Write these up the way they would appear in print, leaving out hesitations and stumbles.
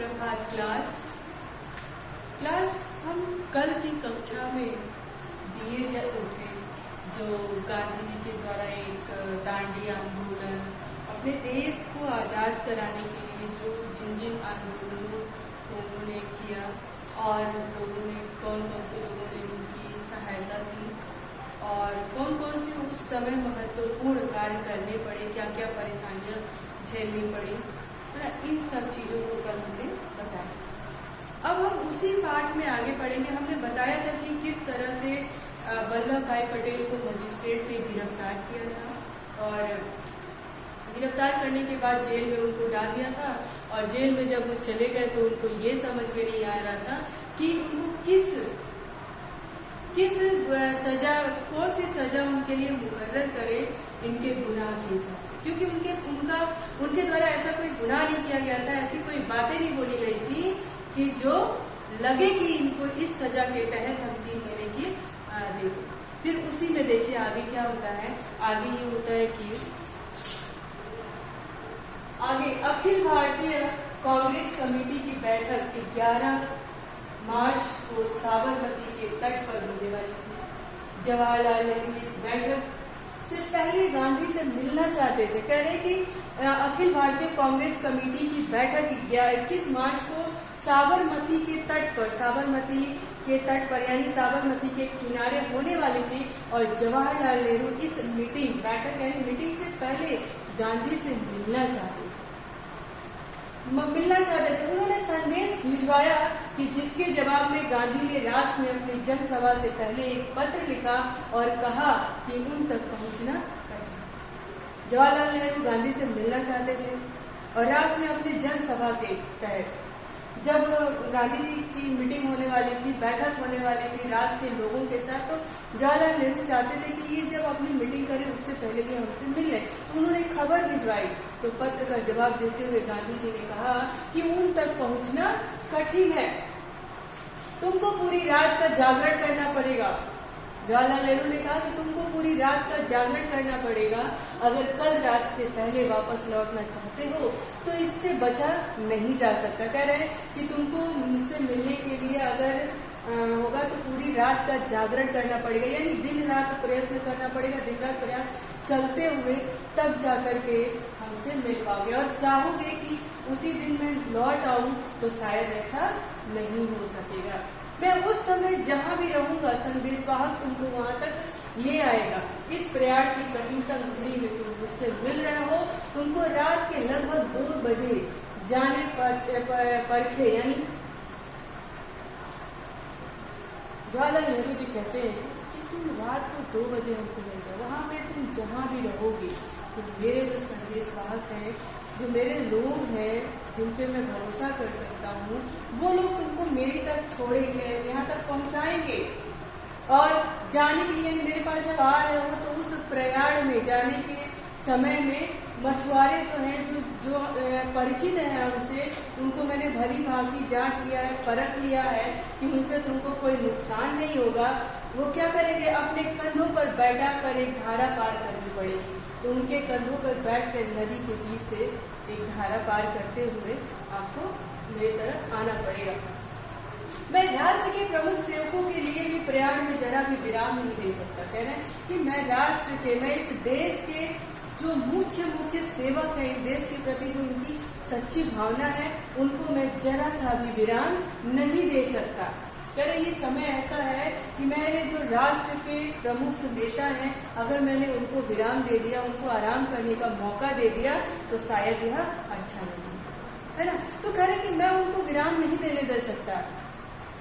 सुप्रभात क्लास हम कल की कक्षा में दिए उठे जो गांधी जी के द्वारा एक दांडी आंदोलन अपने देश को आज़ाद कराने के लिए जो जिन जिन आंदोलनों उन्होंने किया और लोगों ने कौन कौन से लोगों ने उनकी सहायता की और कौन कौन से उस समय महत्वपूर्ण कार्य करने पड़े, क्या क्या परेशानियां झेलनी पड़ी, इन सब चीजों को कल हमने बताया। अब हम उसी पाठ में आगे पढ़ेंगे। हमने बताया था कि किस तरह से वल्लभ भाई पटेल को मजिस्ट्रेट ने गिरफ्तार किया था और गिरफ्तार करने के बाद जेल में उनको डाल दिया था और जेल में जब वो चले गए तो उनको ये समझ में नहीं आ रहा था कि उनको किस सजा, कौन सी सजा उनके लिए मुकर्रर करे इनके गुनाह के हिसाब से, क्योंकि उनके द्वारा ऐसा कोई गुनाह नहीं किया गया था, ऐसी कोई बातें नहीं बोली गई थी कि जो लगे कि इनको इस सजा के तहत हम 3 महीने की दे दें। फिर उसी में देखिए आगे क्या होता है। आगे ये होता है कि आगे अखिल भारतीय कांग्रेस कमेटी की बैठक 11 मार्च को साबरमती के तट पर होने वाली थी। जवाहरलाल नेहरू इस बैठक से पहले गांधी से मिलना चाहते थे। कह रहे कि अखिल भारतीय कांग्रेस कमेटी की बैठक 21 मार्च को साबरमती के तट पर यानी साबरमती के किनारे होने वाली थी और जवाहरलाल नेहरू इस बैठक यानी मीटिंग से पहले गांधी से मिलना चाहते थे। उन्होंने संदेश भिजवाया कि जिसके जवाब में गांधी ने राष्ट्र में अपनी जनसभा से पहले एक पत्र लिखा और कहा कि उन तक पहुंचना कठिन। जवाहरलाल नेहरू गांधी से मिलना चाहते थे और राष्ट्र में अपनी जनसभा के तहत जब गांधी जी की मीटिंग होने वाली थी, बैठक होने वाली थी राष्ट्र के लोगों के साथ, तो जवाहरलाल नेहरू चाहते थे कि ये जब अपनी मीटिंग करें उससे पहले ये हमसे मिल लें। तो उन्होंने खबर भिजवाई। तो पत्र का जवाब देते हुए गांधी जी ने कहा कि उन तक पहुंचना कठिन है, तुमको पूरी रात का जागरण करना पड़ेगा। जवाहरलाल नेहरू ने कहा कि तुमको पूरी रात का जागरण करना पड़ेगा, अगर कल रात से पहले वापस लौटना चाहते हो तो इससे बचा नहीं जा सकता। कह रहे हैं कि तुमको मुझसे मिलने के लिए अगर होगा तो पूरी रात का जागरण करना पड़ेगा, यानी दिन रात प्रयत्न करना पड़ेगा, दिन रात प्रयास चलते हुए तब जाकर के हमसे मिल पाओगे और चाहोगे कि उसी दिन मैं लौट आऊं तो शायद ऐसा नहीं हो सकेगा। मैं उस समय जहां भी रहूंगा संदेशवाहक तुमको वहां तक ले आएगा। इस प्रयाण की कठिनतम घड़ी में तुम मुझसे मिल रहे हो, तुमको रात के लगभग 2 बजे जाने परखे, यानी जवाहरलाल नेहरू जी कहते हैं कि तुम रात को 2 बजे हमसे मिल रहे हो, वहां पे तुम जहां भी रहोगे तो मेरे जो संदेशवाहक हैं, जो मेरे लोग हैं जिन पे मैं भरोसा कर सकता हूँ, वो लोग तुमको मेरी तक छोड़ेंगे, यहाँ तक पहुँचाएंगे। और जाने के लिए मेरे पास जब आ रहे हो तो उस प्रयाण में जाने के समय में मछुआरे जो हैं जो परिचित हैं हमसे, उनको मैंने भली भांति जांच लिया है, परख लिया है कि उनसे तुमको कोई नुकसान नहीं होगा। वो क्या करेंगे, अपने कंधों पर बैठा कर एक धारा पार करनी पड़ेगी। तो उनके कंधों पर बैठकर नदी के बीच से एक धारा पार करते हुए आपको मेरी तरफ आना पड़ेगा। मैं राष्ट्र के प्रमुख सेवकों के लिए भी प्रयाण में जरा भी विराम नहीं दे सकता। कह रहे हैं कि मैं इस देश के जो मुख्य सेवक है, इस देश के प्रति जो उनकी सच्ची भावना है, उनको मैं जरा सा भी विराम नहीं दे सकता। कह रहे ये समय ऐसा है कि मैंने जो राष्ट्र के प्रमुख नेता हैं, अगर मैंने उनको विराम दे दिया, उनको आराम करने का मौका दे दिया तो शायद यह अच्छा नहीं है ना। तो कह रहे कि मैं उनको विराम नहीं देने दे सकता।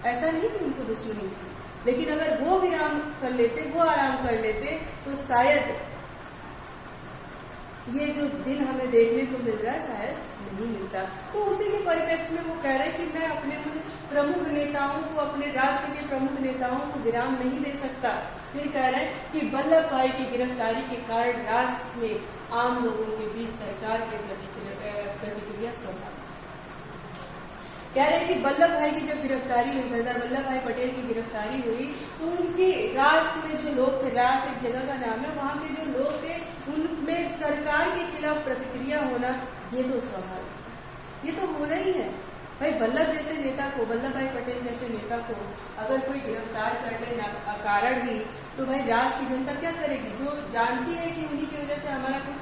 ऐसा नहीं कि उनको दुश्मनी थी, लेकिन अगर वो विराम कर लेते, वो आराम कर लेते तो शायद ये जो दिन हमें देखने को मिल रहा है शायद नहीं मिलता। तो उसी के परिप्रेक्ष्य में वो कह रहे हैं कि मैं अपने उन प्रमुख नेताओं को, अपने राष्ट्र के प्रमुख नेताओं को विराम नहीं दे सकता। फिर कह रहे हैं कि वल्लभ भाई की गिरफ्तारी के कारण राष्ट्र में आम लोगों के बीच सरकार के प्रतिक्रिया स्वाभाविक। कह रहे हैं कि वल्लभ भाई की जब गिरफ्तारी हुई, सरदार वल्लभ भाई पटेल की गिरफ्तारी हुई, तो उनके राष्ट्र में जो लोग थे, राष्ट्र एक जगह का नाम है, वहां के जो लोग थे उनमें सरकार के खिलाफ प्रतिक्रिया होना ये तो स्वाभाविक, ये तो होना ही है। भाई वल्लभ जैसे नेता को, वल्लभ भाई पटेल जैसे नेता को अगर कोई गिरफ्तार कर ले अकारण ही, तो भाई राष्ट्र की जनता क्या करेगी? जो जानती है कि उन्हीं की वजह से हमारा कुछ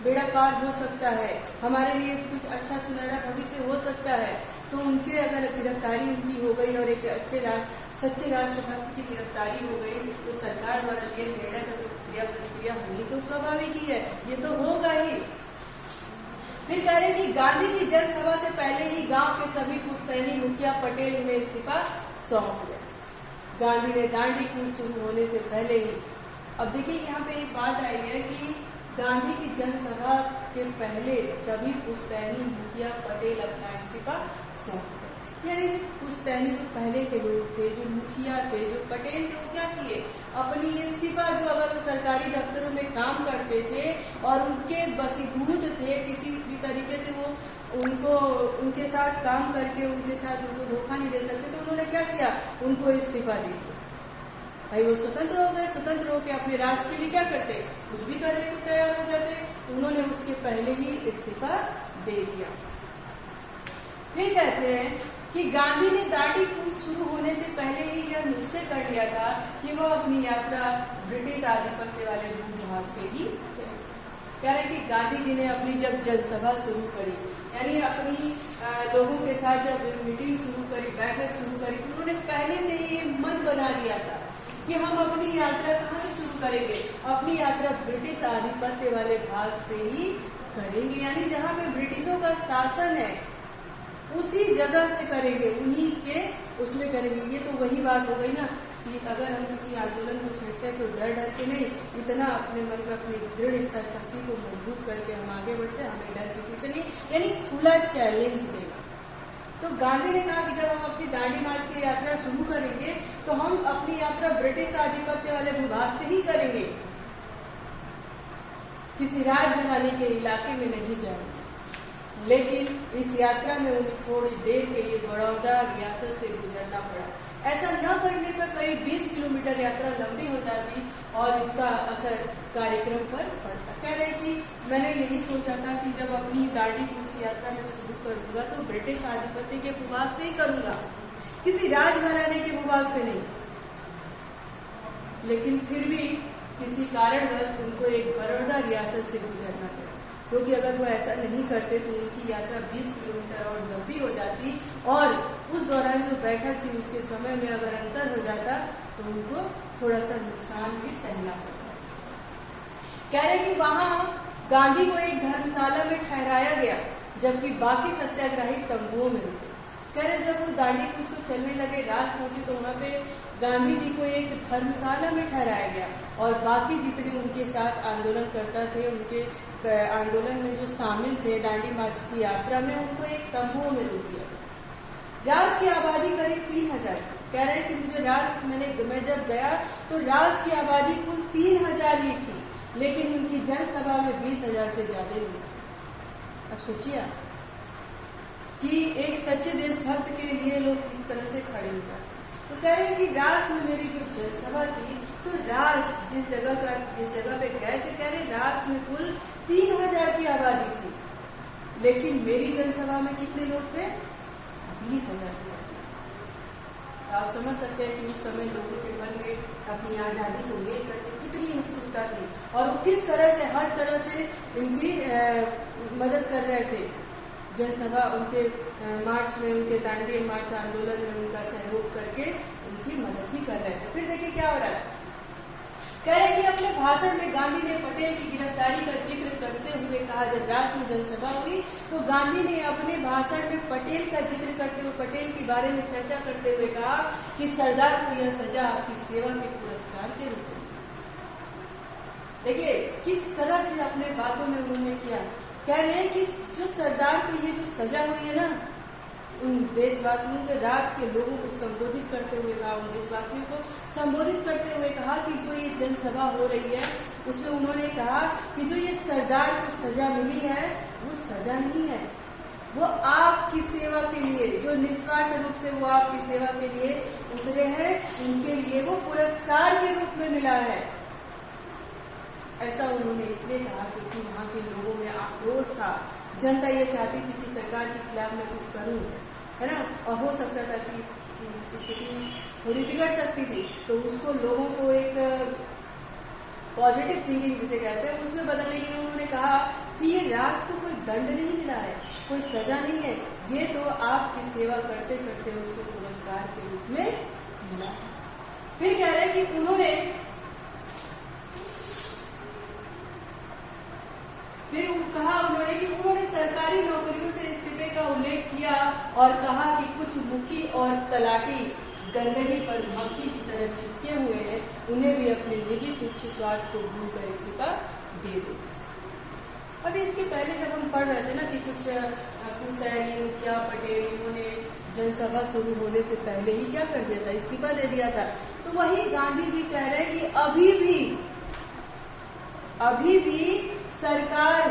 बेड़ा पार हो सकता है, हमारे लिए कुछ अच्छा सुनहरा भविष्य हो सकता है, तो उनके अगर गिरफ्तारी उनकी हो गई और एक अच्छे सच्चे राष्ट्रभक्त की गिरफ्तारी हो गई, तो सरकार द्वारा लिए निर्णय का क्रिया प्रतिक्रिया होनी तो स्वाभाविक ही है, ये तो होगा ही। फिर कह रहे कि गांधी की जनसभा से पहले ही गांव के सभी पुश्तैनी मुखिया पटेल उन्हें इस्तीफा सौंप गए। गांधी ने दांडी कूच शुरू होने से पहले ही, अब देखिए यहाँ पे एक बात आई है कि गांधी की जनसभा के पहले सभी पुश्तैनी मुखिया पटेल अपना इस्तीफा सौंप गए। यानी जो पुश्तैनी जो पहले के लोग थे, जो मुखिया थे, जो पटेल थे, वो क्या किए? अपनी इस्तीफा, जो अगर वो सरकारी दफ्तरों में काम करते थे और उनके बसीभूत थे, किसी भी तरीके से वो उनके साथ काम करके उनके साथ उनको धोखा नहीं दे सकते, तो उन्होंने क्या किया? उनको इस्तीफा दे दिया। भाई वो स्वतंत्र हो गए, स्वतंत्र होकर अपने राष्ट्र के लिए क्या करते? कुछ भी करने को तैयार हो जाते। तो उन्होंने उसके पहले ही इस्तीफा दे दिया। फिर कहते हैं कि गांधी ने दांडी कूच शुरू होने से पहले ही यह निश्चय कर लिया था कि वह अपनी यात्रा ब्रिटिश आधिपत्य वाले भूभाग से ही करेंगे। कह रहे कि गांधी जी ने अपनी जब जनसभा शुरू करी, यानी अपनी लोगों के साथ जब मीटिंग शुरू करी, बैठक शुरू करी, तो उन्होंने पहले से ही ये मन बना लिया था कि हम अपनी यात्रा कहाँ से शुरू करेंगे? अपनी यात्रा ब्रिटिश आधिपत्य वाले भाग से ही करेंगे, यानी जहाँ पे ब्रिटिशों का शासन है उसी जगह से करेंगे, उन्हीं के उसमें करेंगे। ये तो वही बात हो गई ना कि अगर हम किसी आंदोलन को छेड़ते हैं तो डर डर के नहीं, इतना अपने मन में अपनी दृढ़ इच्छा शक्ति को मजबूत करके हम आगे बढ़ते हैं, हमें डर किसी से नहीं, यानी खुला चैलेंज देगा। तो गांधी ने कहा कि जब हम अपनी दांडी मार्च की यात्रा शुरू करेंगे तो हम अपनी यात्रा ब्रिटिश आधिपत्य वाले भूभाग से ही करेंगे, किसी राजघराने के इलाके में नहीं जाएंगे। लेकिन इस यात्रा में उन्हें थोड़ी देर के लिए बड़ौदा रियासत से गुजरना पड़ा। ऐसा न करने पर करीब 20 किलोमीटर यात्रा लंबी हो जाती और इसका असर कार्यक्रम पर पड़ता। कह रहे कि मैंने यही सोचा था कि जब अपनी दांडी कूच की यात्रा में शुरू करूंगा तो ब्रिटिश आधिपत्य के भूभाग से ही करूंगा, किसी राजघराने के भूभाग से नहीं। लेकिन फिर भी किसी कारणवश उनको एक बड़ौदा रियासत से गुजरना पड़ा, क्योंकि अगर वो ऐसा नहीं करते तो उनकी यात्रा 20 किलोमीटर और लंबी हो जाती और उस दौरान जो बैठक थी उसके समय में अगर अंतर हो जाता तो उनको थोड़ा सा नुकसान भी सहना पड़ता। कह रहे कि वहां गांधी को एक धर्मशाला में ठहराया गया, जबकि बाकी सत्याग्रही तंबुओं में रुके। कह रहे जब वो दांडी कूच को चलने लगे, रास पहुंचे, तो वहां पे गांधी जी को एक धर्मशाला में ठहराया गया और बाकी जितने उनके साथ आंदोलन करता थे, उनके आंदोलन में जो शामिल थे दांडी मार्च की यात्रा में, उनको एक तंबुओं में रोक दिया। रास की आबादी करीब 3000 थी। कह रहे कि मुझे मैं जब गया तो रास की आबादी कुल 3000 ही थी, लेकिन उनकी जनसभा में 20,000 से ज्यादा लोग थे। अब सोचिए कि एक सच्चे देशभक्त के लिए लोग किस तरह से खड़े हुए। तो कह रहे हैं कि रास में मेरी जो जनसभा थी, तो रास जिस जगह पे गए थे, कह रहे रास में कुल 3000 की आबादी थी, लेकिन मेरी जनसभा में कितने लोग थे? 20,000 से ज्यादा। तो आप समझ सकते हैं कि उस समय लोगों के मन में अपनी आजादी को लेकर के कितनी उत्सुकता थी और वो किस तरह से हर तरह से इनकी मदद कर रहे थे। जनसभा उनके मार्च में, उनके दांडी मार्च आंदोलन में उनका सहयोग करके उनकी मदद ही कर रहे थे। फिर देखिए क्या हो रहा है। कह रहे कि अपने भाषण में गांधी ने पटेल की गिरफ्तारी का जिक्र करते हुए कहा, जब रास में जनसभा हुई तो गांधी ने अपने भाषण में पटेल का जिक्र करते हुए, पटेल के बारे में चर्चा करते हुए कहा कि सरदार को यह सजा आपकी सेवा के पुरस्कार के रूप में। देखिए किस तरह से अपने बातों में उन्होंने किया। कह रहे हैं कि जो सरदार को ये जो सजा हुई है ना, उन देशवासियों के रास के लोगों को संबोधित करते हुए कहा, उन देशवासियों को संबोधित करते हुए कहा कि जो ये जनसभा हो रही है उसमें उन्होंने कहा कि जो ये सरदार को सजा मिली है वो सजा नहीं है, वो आपकी सेवा के लिए, जो निस्वार्थ रूप से वो आपकी सेवा के लिए उतरे हैं, उनके लिए वो पुरस्कार के रूप में मिला है। ऐसा उन्होंने इसलिए कहा क्योंकि वहां के लोगों में आक्रोश था। जनता ये चाहती थी कि सरकार के खिलाफ मैं कुछ करूं, है ना, और हो सकता था कि स्थिति थोड़ी बिगड़ सकती थी, तो उसको लोगों को एक पॉजिटिव थिंकिंग जिसे कहते हैं उसमें बदलने के लिए उन्होंने कहा कि ये राज को कोई दंड नहीं मिला है, कोई सजा नहीं है, ये तो आपकी सेवा करते करते उसको पुरस्कार के रूप में मिला है। फिर कह रहे हैं कि उन्होंने सरकारी नौकरियों से इस्तीफे का उल्लेख किया और कहा कि कुछ मुखी और तलाटी गंदगी पर मक्खी की तरह चिपके हुए हैं, उन्हें भी अपने निजी तुच्छ स्वार्थ को भूलकर इस्तीफा दे देना चाहिए। अब इसके पहले जब हम पढ़ रहे थे ना कि कुछ पुस्तैनी, मुखिया, पटेल, इन्होंने जनसभा शुरू होने से पहले ही क्या कर दिया था, इस्तीफा दे दिया था। तो वही गांधी जी कह रहे हैं कि अभी भी सरकार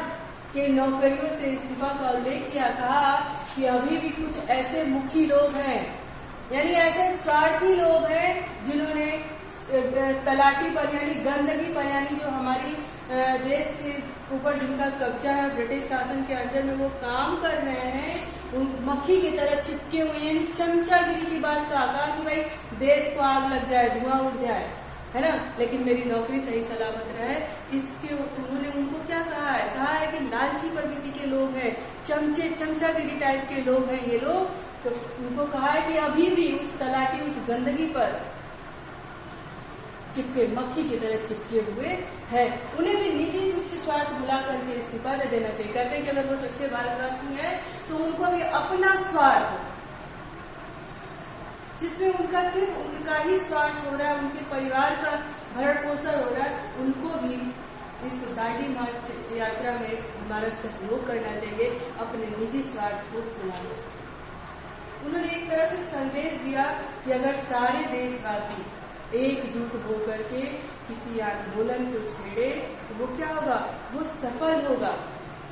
के नौकरियों से इस्तीफा का उल्लेख किया, कहा कि अभी भी कुछ ऐसे मुखी लोग हैं, यानी ऐसे स्वार्थी लोग हैं जिन्होंने तलाटी पर यानी गंदगी पर, यानी जो हमारी देश के ऊपर जिनका कब्जा है ब्रिटिश शासन के अंडर में, वो काम कर रहे हैं, उन मक्खी की तरह चिपके हुए, यानी चमचागिरी की बात कहा कि भाई देश को आग लग जाए, धुआं उड़ जाए, है ना, लेकिन मेरी नौकरी सही सलामत रहे, इसके उन्होंने उनको क्या कहा है कि लालची प्रवृत्ति के लोग हैं, चमचागिरी टाइप के लोग हैं ये लोग। तो उनको कहा है कि अभी भी उस तलाटी, उस गंदगी पर चिपके, मक्खी की तरह चिपके हुए हैं, उन्हें भी निजी तुच्छ स्वार्थ बुला करके इस्तीफा दे देना चाहिए। कहते हैं कि अगर वो सच्चे भारतवासी हैं तो उनको भी अपना स्वार्थ, जिसमें उनका सिर्फ उनका ही स्वार्थ हो रहा है, उनके परिवार का भरण पोषण हो रहा है, उनको भी इस दांडी मार्च यात्रा में हमारा सहयोग करना चाहिए, अपने निजी स्वार्थ को भुलाने। उन्होंने एक तरह से संदेश दिया कि अगर सारे देशवासी एकजुट होकर के किसी आंदोलन को छेड़े तो वो क्या होगा, वो सफल होगा।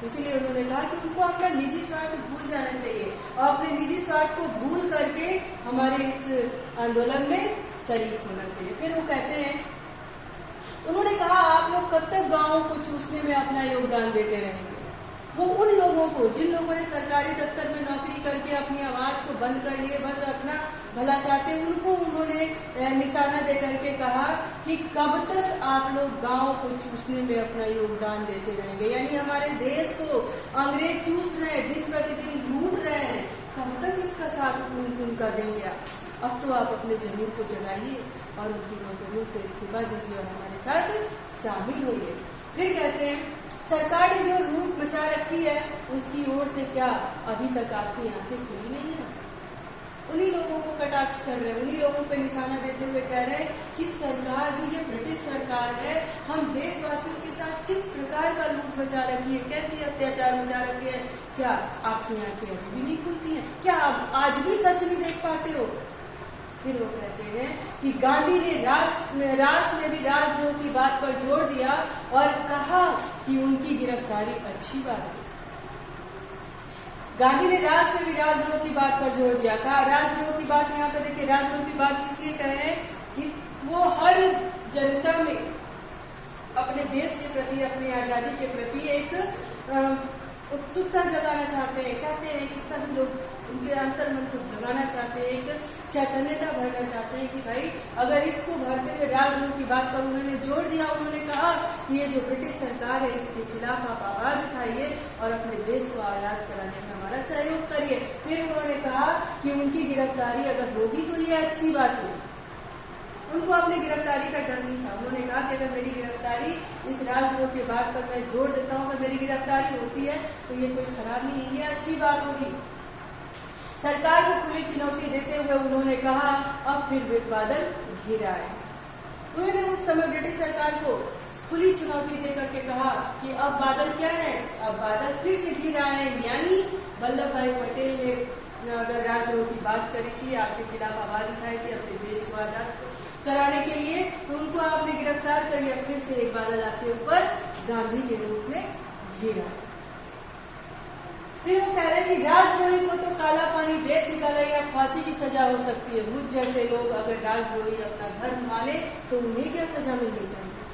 इसीलिए उन्होंने कहा कि उनको अपना निजी स्वार्थ भूल जाना चाहिए और अपने निजी स्वार्थ को भूल करके हमारे इस आंदोलन में शरीक होना चाहिए। फिर वो कहते हैं, उन्होंने कहा आप लोग कब तक गांवों को चूसने में अपना योगदान देते रहेंगे। वो उन लोगों को, जिन लोगों ने सरकारी दफ्तर में नौकरी करके अपनी आवाज को बंद कर लिए, बस अपना भला चाहते, उनको उन्होंने निशाना दे करके कहा कि कब तक आप लोग गांव को चूसने में अपना योगदान देते रहेंगे, यानी हमारे देश को अंग्रेज चूस रहे हैं, दिन प्रतिदिन लूट रहे हैं, कब तक इसका साथ उनका देंगे आप। अब तो आप अपने जमीर को जगाइए और उनकी नौकरियों से इस्तीफा दीजिए और हमारे साथ शामिल होइए। फिर कहते हैं, सरकार ने जो लूट मचा रखी है उसकी ओर से क्या अभी तक आपकी आंखें खुली नहीं है। उन्हीं लोगों को कटाक्ष कर रहे हैं, उन्हीं लोगों पे निशाना देते हुए कह रहे हैं कि सरकार जो ये ब्रिटिश सरकार है, हम देशवासियों के साथ किस प्रकार का लूट मचा रखी है, कैसी अत्याचार मचा रखी है, क्या आपकी आंखें अभी भी नहीं खुलती हैं, क्या आप आज भी सच नहीं देख पाते हो। फिर वो कहते हैं कि गांधी ने रास में भी राजद्रोह की बात पर जोर दिया और कहा कि उनकी गिरफ्तारी अच्छी बात है। गांधी ने रास में भी राजद्रोह की बात पर जोर दिया, कहा राजद्रोह की बात, यहाँ पे देखिए राजद्रोह की बात इसलिए कहे कि वो हर जनता में अपने देश के प्रति, अपनी आजादी के प्रति एक उत्सुकता जगाना चाहते हैं। कहते हैं कि सभी लोग उनके अंतर मन को जगाना चाहते हैं, एक चैतन्यता भरना चाहते हैं कि भाई अगर इसको भरते हुए राजद्रोह की बात पर उन्होंने जोर दिया। उन्होंने कहा कि ये जो ब्रिटिश सरकार है इसके खिलाफ आप आवाज उठाइए और अपने देश को आजाद कराने में हमारा सहयोग करिए। फिर उन्होंने कहा कि उनकी गिरफ्तारी अगर होगी तो ये अच्छी बात होगी। उनको अपनी गिरफ्तारी का डर नहीं था। उन्होंने कहा कि अगर मेरी गिरफ्तारी इस राजद्रोह के बात पर मैं जोर देता हूँ, अगर मेरी गिरफ्तारी होती है तो ये कोई खराब नहीं है, ये अच्छी बात होगी। सरकार को खुली चुनौती देते हुए उन्होंने कहा अब फिर बादल घिर आए। उन्होंने उस समय ब्रिटिश सरकार को खुली चुनौती देकर के कहा कि अब बादल क्या है, अब बादल फिर से घिर आए हैं, यानी वल्लभ भाई पटेल ने अगर राजद्रोह की बात करी थी, आपके खिलाफ आवाज उठाई थी अपने देश को आजाद कराने के लिए, तो उनको आपने गिरफ्तार कर लिया, फिर से एक बादल आपके ऊपर गांधी के रूप में घिर आए। फिर वो कह रहे हैं कि राजद्रोही को तो काला पानी देश निकाला या फांसी की सजा हो सकती है। मुझ जैसे लोग अगर राजद्रोही अपना धर्म माने तो उन्हें क्या सजा मिलनी चाहिए।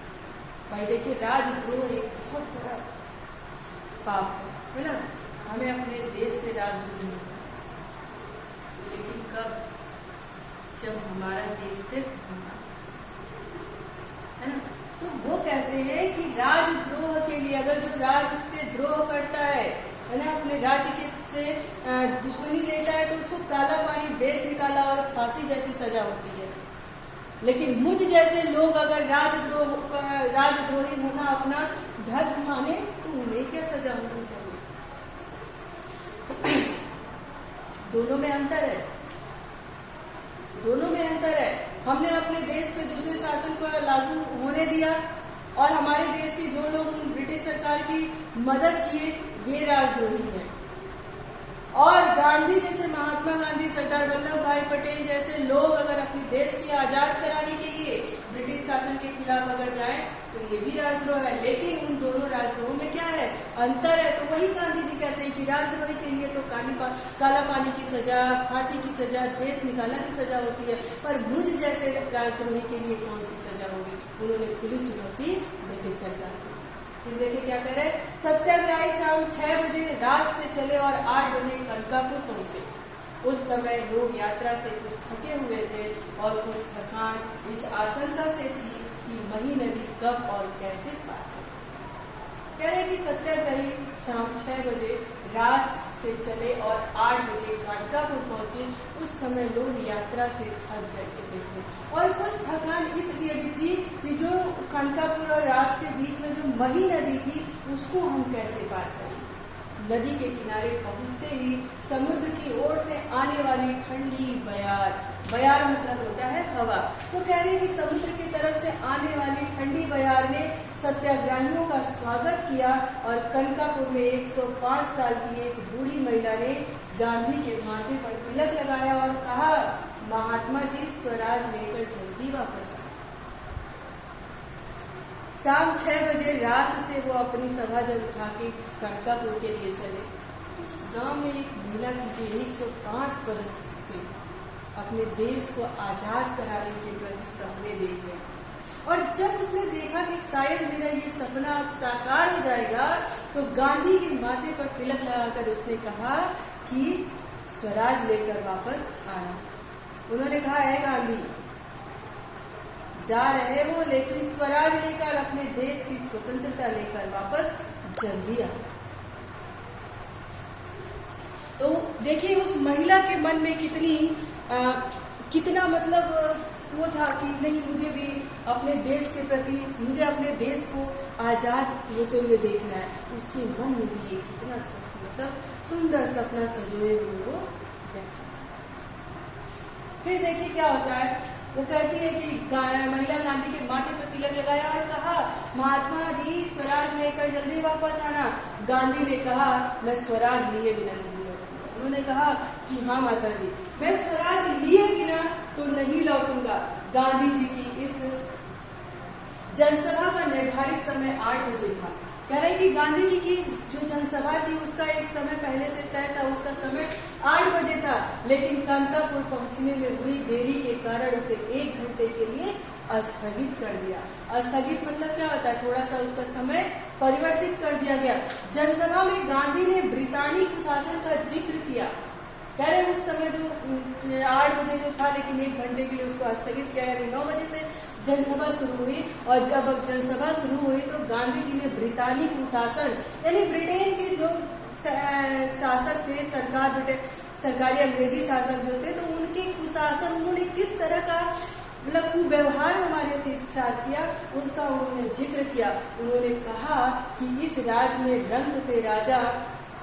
भाई देखिए, राजद्रोह एक बहुत बड़ा पाप है ना। हमें अपने देश से राजद्रोही नहीं करना। जब हमारा देश सिर्फ बना, है ना। तो वो कहते हैं कि राजद्रोह के लिए, अगर जो राज से द्रोह करता है ना, अपने राज्य के से दुश्मनी लेता है, तो उसको काला पानी, देश निकाला और फांसी जैसी सजा होती है। लेकिन मुझ जैसे लोग अगर राजद्रोही होना अपना धर्म माने, तो उन्हें क्या सजा होनी चाहिए? दोनों में अंतर है, दोनों में अंतर है। हमने अपने देश पे दूसरे शासन को लागू होने दिया, और हमारे देश के जो लोग ब्रिटिश सरकार की मदद किए वे राजद्रोही हैं। और गांधी जैसे, महात्मा गांधी, सरदार वल्लभ भाई पटेल जैसे लोग अगर अपने देश को आजाद कराने के लिए ब्रिटिश शासन के खिलाफ अगर जाए, तो ये भी राजद्रोह है। लेकिन उन दोनों राजद्रोहों में क्या है, अंतर है। तो वही गांधी जी कहते हैं कि राजद्रोही के लिए तो काला पानी की सजा, फांसी की सजा, देश निकाला की सजा होती है, पर मुझ जैसे राजद्रोही के लिए कौन सी सजा होगी? उन्होंने खुली चुनौती ब्रिटिश सरकार को। फिर देखिए क्या कह रहे हैं, सत्याग्रही शाम 6 बजे रात से चले और 8 बजे कनकापुर पहुंचे। उस समय लोग यात्रा से कुछ थके हुए थे और कुछ थकान इस आशंका से थी कि मही नदी कब और कैसे पार करें। कह रहे कि सत्याग्रही शाम 6 बजे रात से चले और 8 बजे कनकापुर पहुंचे। उस समय लोग यात्रा से थक गए चुके थे, और कुछ थकान इसलिए भी थी कि जो कनकापुर और रात के बीच में जो मही नदी थी, उसको हम कैसे पार करें। नदी के किनारे पहुंचते ही समुद्र की ओर से आने वाली ठंडी बयार, बयार मतलब होता है हवा, तो कह रहे हैं कि समुद्र की तरफ से आने वाली ठंडी बयार ने सत्याग्रहियों का स्वागत किया। और कनकापुर में 105 साल की एक बूढ़ी महिला ने गांधी के माथे पर तिलक लगाया और कहा, महात्मा जी स्वराज लेकर जल्दी वापस आए। शाम 6 बजे रात से वो अपनी सभा जब उठा के कनकापुर के लिए चले, तो उस गांव में एक महिला थी जो 105 वर्ष से अपने देश को आजाद कराने के प्रति सपने देख रही थी। और जब उसने देखा कि शायद मेरा ये सपना अब साकार हो जाएगा, तो गांधी के माथे पर तिलक लगाकर उसने कहा कि स्वराज लेकर वापस आना। उन्होंने कहा, है गांधी, जा रहे हो लेकिन स्वराज लेकर, अपने देश की स्वतंत्रता लेकर वापस जल्दी आ। तो देखिए उस महिला के मन में कितना मतलब वो था कि नहीं, मुझे भी अपने देश के प्रति, मुझे अपने देश को आजाद होते हुए देखना है। उसके मन में भी एक कितना मतलब सुंदर सपना सजोए हुए वो बैठी थी। फिर देखिए क्या होता है, वो कहती है कि महिला गांधी के माथे पर तिलक लगाया और कहा, महात्मा जी स्वराज लेकर जल्दी वापस आना। गांधी ने कहा, मैं स्वराज लिए बिना नहीं लौटूंगा। उन्होंने कहा कि हाँ माता जी, मैं स्वराज लिए बिना तो नहीं लौटूंगा। गांधी जी की इस जनसभा का निर्धारित समय 8 बजे था। कह रहे कि गांधी जी की जो जनसभा थी उसका एक समय पहले से तय था, उसका समय 8 बजे था, लेकिन कनकापुर पहुंचने में हुई देरी के कारण उसे 1 घंटे के लिए स्थगित कर दिया। स्थगित मतलब क्या होता है, थोड़ा सा उसका समय परिवर्तित कर दिया गया। जनसभा में गांधी ने ब्रितानी कुशासन का जिक्र किया। कह रहे उस समय जो 8 बजे जो था, लेकिन 1 घंटे के लिए उसको स्थगित किया, यानी 9 बजे से जनसभा शुरू हुई। और जब जनसभा शुरू हुई तो गांधी जी ने ब्रितानी कुशासन, यानी ब्रिटेन के जो शासक थे, सरकारी अंग्रेजी शासक जो थे, तो उनके कुशासन, उन्होंने किस तरह का मतलब कुव्यवहार हमारे साथ किया, उसका उन्होंने जिक्र किया। उन्होंने कहा कि इस राज में रंग से राजा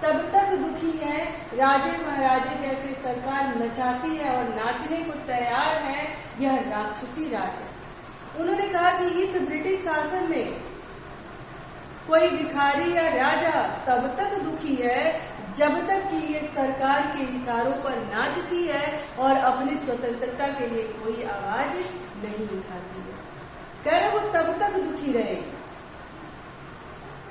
तब तक दुखी है, राजे महाराजे जैसे सरकार नचाती है और नाचने को तैयार है, यह राक्षसी राज है। उन्होंने कहा कि इस ब्रिटिश शासन में कोई भिखारी या राजा तब तक दुखी है जब तक कि ये सरकार के इशारों पर नाचती है और अपनी स्वतंत्रता के लिए कोई आवाज नहीं उठाती है। कह रहे वो तब तक दुखी रहे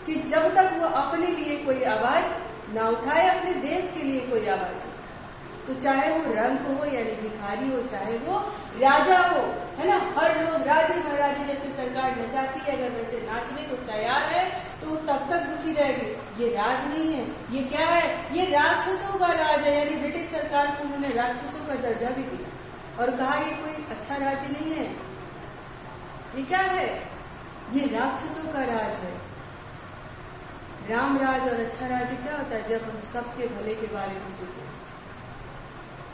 कि जब तक वो अपने लिए कोई आवाज ना उठाए, अपने देश के लिए कोई आवाज। तो चाहे वो रंक हो यानी भिखारी हो, चाहे वो राजा हो, है ना, हर लोग राजे महाराजे जैसे सरकार नचाती है, अगर वैसे नाचने को तैयार है तो तब तक दुखी रहेगी। ये राज नहीं है, ये क्या है, ये राक्षसों का राज है। यानी ब्रिटिश सरकार को उन्होंने राक्षसों का दर्जा भी दिया। और कहा ये कोई अच्छा राज्य नहीं है। ये क्या है? ये राक्षसों का राज है। राम राज और अच्छा राज्य क्या होता है? जब हम सबके भले के बारे में सोचें,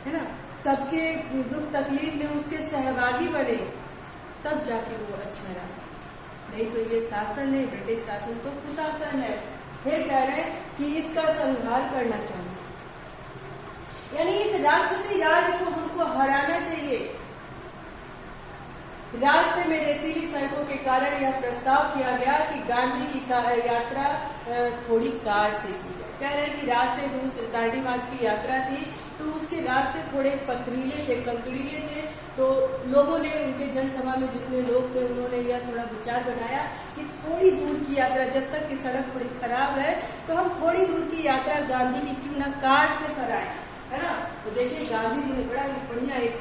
है ना, सबके दुख तकलीफ में उसके सहभागी बने, तब जाके वो अच्छा राज्य। नहीं तो ये शासन है, ब्रिटिश शासन तो कुशासन है। फिर कह रहे हैं कि इसका संहार करना चाहिए, यानी इस राक्षसी राज को हमको हराना चाहिए। रास्ते में रेतीली सड़कों के कारण यह प्रस्ताव किया गया कि गांधी की यात्रा थोड़ी कार से की जाए। कह रहे हैं कि रास्ते जो उस दांडी मार्च की यात्रा थी तो उसके रास्ते थोड़े पथरीले थे, कंकड़ीले थे। तो लोगों ने, उनके जनसभा में जितने लोग थे, उन्होंने यह थोड़ा विचार बनाया कि थोड़ी दूर की यात्रा, जब तक कि सड़क थोड़ी खराब है तो हम थोड़ी दूर की यात्रा गांधी की क्यों ना कार से कराएं, है ना। तो देखिए गांधी जी ने बड़ा ही बढ़िया एक